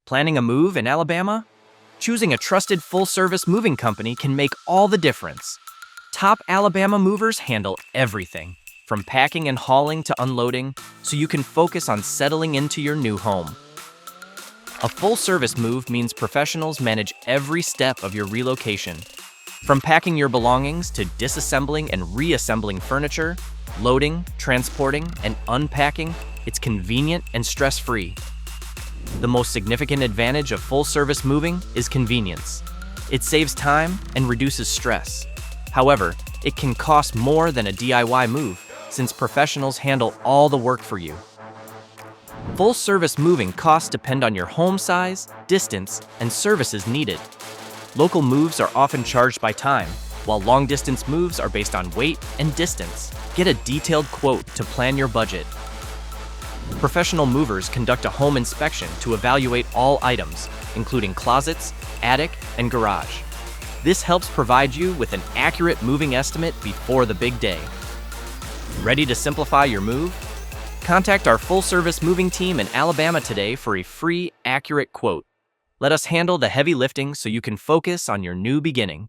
Planning a move in Alabama? Choosing a trusted full-service moving company can make all the difference. Top Alabama movers handle everything, from packing and hauling to unloading, so you can focus on settling into your new home. A full-service move means professionals manage every step of your relocation. From packing your belongings to disassembling and reassembling furniture, loading, transporting, and unpacking, it's convenient and stress-free. The most significant advantage of full-service moving is convenience. It saves time and reduces stress. However, it can cost more than a DIY move, since professionals handle all the work for you. Full-service moving costs depend on your home size, distance, and services needed. Local moves are often charged by time, while long-distance moves are based on weight and distance. Get a detailed quote to plan your budget. Professional movers conduct a home inspection to evaluate all items, including closets, attic, and garage. This helps provide you with an accurate moving estimate before the big day. Ready to simplify your move? Contact our full-service moving team in Alabama today for a free, accurate quote. Let us handle the heavy lifting so you can focus on your new beginning.